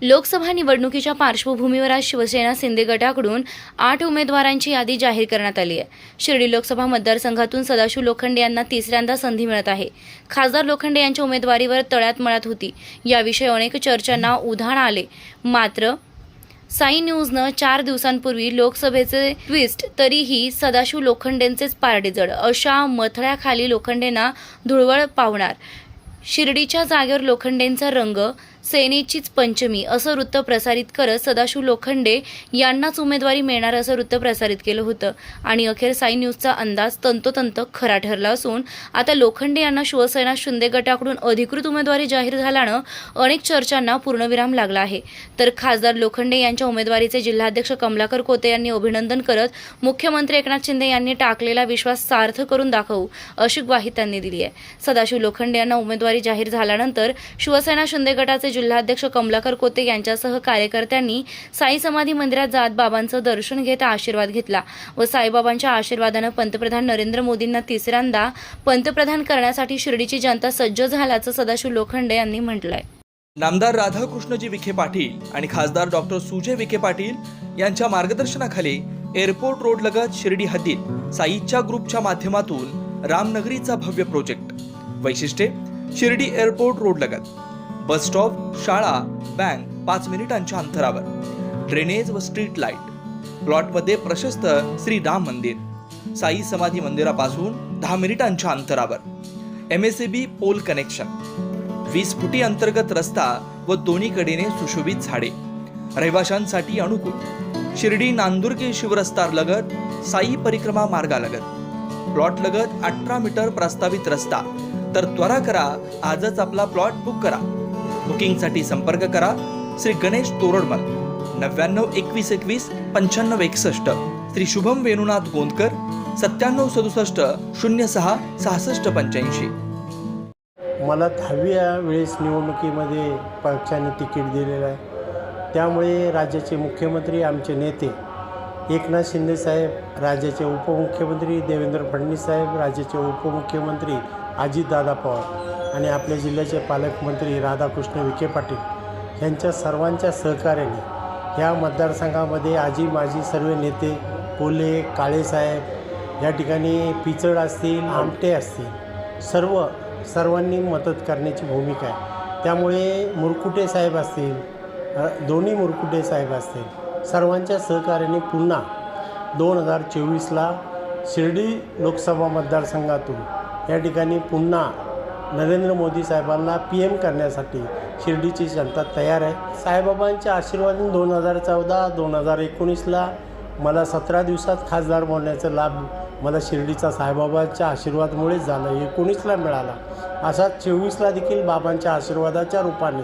लोकसभा निवडणुकीच्या पार्श्वभूमीवर आज शिवसेना शिंदे गटाकडून 8 उमेदवारांची यादी जाहीर करण्यात आली आहे. शिर्डी लोकसभा मतदारसंघातून सदाशिव लोखंडे यांना तिसऱ्यांदा संधी मिळत आहे. खासदार लोखंडे यांच्या उमेदवारीवर तळ्यात मळ्यात होती. याविषयी अनेक चर्चांना उधाण आले. मात्र साई न्यूजनं 4 दिवसांपूर्वी लोकसभेचे ट्विस्ट तरीही सदाशिव लोखंडेंचेच पारडे जड अशा मथळ्याखाली लोखंडेंना धुळवळ पावणार. शिर्डीच्या जागेवर लोखंडेंचा रंग सेनेचीच पंचमी असं वृत्त प्रसारित करत सदाशिव लोखंडे यांनाच उमेदवारी मिळणार असं वृत्त प्रसारित केलं होतं आणि अखेर साई न्यूजचा अंदाज तंतोतंत खरा ठरला असून आता लोखंडे यांना शिवसेना शिंदे गटाकडून अधिकृत उमेदवारी जाहीर झाल्यानं अनेक चर्चांना पूर्णविराम लागला आहे. तर खासदार लोखंडे यांच्या उमेदवारीचे जिल्हाध्यक्ष कमलाकर कोते यांनी अभिनंदन करत मुख्यमंत्री एकनाथ शिंदे यांनी टाकलेला विश्वास सार्थ करून दाखवू अशी ग्वाही त्यांनी दिली आहे. सदाशिव लोखंडे यांना उमेदवारी जाहीर झाल्यानंतर शिवसेना शिंदे गटाचे जिल्हाध्यक्ष कमलाकर कोते यांच्यासह कार्यकर्त्यांनी साई समाधी मंदिरात जात बाबांचं दर्शन घेत आशीर्वाद घेतला व साईबाबांच्या आशीर्वादानं पंतप्रधान नरेंद्र मोदींना तिसऱ्यांदा पंतप्रधान करण्यासाठी शिर्डीची जनता सज्ज झाल्याचं सदाशिव लोखंडे यांनी म्हटलंय. नामदार राधाकृष्णजी विखे पाटील आणि खासदार डॉक्टर सुजय विखे पाटील यांच्या मार्गदर्शनाखाली एअरपोर्ट रोड लगत शिर्डी हद्दीत साईच्या ग्रुपच्या माध्यमातून रामनगरीचा भव्य प्रोजेक्ट. वैशिष्ट्ये: शिर्डी एअरपोर्ट रोड लगत बस स्टॉप, शाळा, बँक 5 मिनिटांच्या अंतरावर, ड्रेनेज व स्ट्रीट लाईट. प्लॉटमध्ये प्रशस्त श्री राम मंदिर, साई समाधी मंदिरापासून 10 मिनिटांच्या अंतरावर, MSAB पोल कनेक्शन, 20 फुटी अंतर्गत रस्ता व दोन्ही कडेने सुशोभित झाडे, रहिवाशांसाठी अनुकूल. शिर्डी नांदुर्गे शिवरस्ता लगत साई परिक्रमा मार्गालगत प्लॉट लगत 18 मीटर प्रस्तावित रस्ता. तर त्वरा करा, आजच आपला प्लॉट बुक करा. बुकिंगसाठी संपर्क करा श्री गणेश तोरडमल 99 21 21 95 61, श्री शुभम वेणुनाथ गोंदकर 97 67 06 66 85. मला 10व्या वेळेस निवडणुकीमध्ये पक्षाने तिकीट दिलेलं आहे. त्यामुळे राज्याचे मुख्यमंत्री आमचे नेते एकनाथ शिंदे साहेब, राज्याचे उपमुख्यमंत्री देवेंद्र फडणवीस साहेब, राज्याचे उपमुख्यमंत्री अजितदादा पवार आणि आपल्या जिल्ह्याचे पालकमंत्री राधाकृष्ण विखे पाटील यांच्या सर्वांच्या सहकार्याने या मतदारसंघामध्ये आजी माजी सर्व नेते, कोल्हे, काळेसाहेब, या ठिकाणी पिचड असतील, आमटे असतील, सर्वांनी मदत करण्याची भूमिका आहे. त्यामुळे मुरकुटे साहेब असतील, दोन्ही मुरकुटे साहेब असतील, सर्वांच्या सहकार्याने पुन्हा 2024ला शिर्डी लोकसभा मतदारसंघातून या ठिकाणी पुन्हा नरेंद्र मोदी साहेबांना PM करण्यासाठी शिर्डीची जनता तयार आहे. साईबाबांच्या आशीर्वादाने 2014-2019ला मला 17 दिवसात खासदार बनण्याचा लाभ मला शिर्डीचा साईबाबांच्या आशीर्वादामुळेच झाला, 19ला मिळाला. असा 24ला देखील बाबांच्या आशीर्वादाच्या रूपाने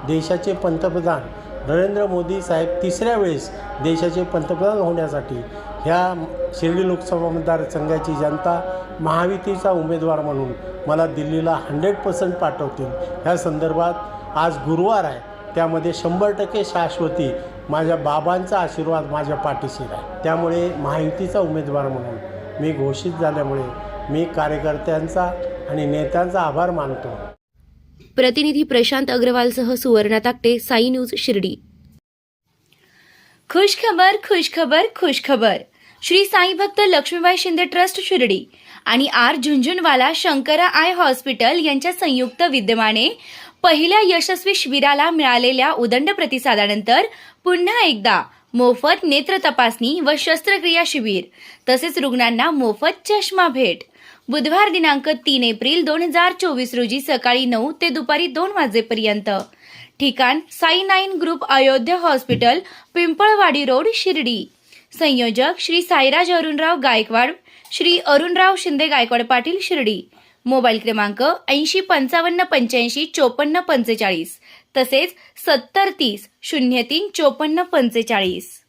देशाचे पंतप्रधान नरेंद्र मोदी साहेब तिसऱ्या वेळेस देशाचे पंतप्रधान होण्यासाठी ह्या शिर्डी लोकसभा मतदारसंघाची जनता महायुतीचा उमेदवार म्हणून मला दिल्लीला 100% पाठवतील. ह्या संदर्भात आज गुरुवार आहे, त्यामध्ये 100% शाश्वती माझ्या बाबांचा आशीर्वाद माझ्या पाठीशी आहे. त्यामुळे महायुतीचा उमेदवार म्हणून मी घोषित झाल्यामुळे मी कार्यकर्त्यांचा आणि नेत्यांचा आभार मानतो. प्रतिनिधी प्रशांत अग्रवालसह सुवर्णा ताकटे, साई न्यूज शिर्डी. खुश खबर, खुश खबर, खुश खबर. श्री साई भक्त लक्ष्मीबाई शिंदे ट्रस्ट शिर्डी आणि R Jhunjhunwala Shankara I hospital यांच्या संयुक्त विद्यमाने पहिल्या यशस्वी शिबिराला मिळालेल्या उदंड प्रतिसादानंतर पुन्हा एकदा मोफत नेत्र तपासणी व शस्त्रक्रिया शिबिर तसेच रुग्णांना मोफत चष्मा भेट. बुधवार दिनांक 3 एप्रिल 2024 रोजी सकाळी 9 ते दुपारी 2 वाजेपर्यंत. ठिकाण Sai 9 group Ayodhya hospital, Pimpalwadi road, Shirdi. संयोजक श्री साईराज अरुणराव गायकवाड, श्री अरुणराव शिंदे गायकवाड पाटील, शिर्डी. मोबाईल क्रमांक 80 55 85 54 45 तसेच 70 30 03 54 45.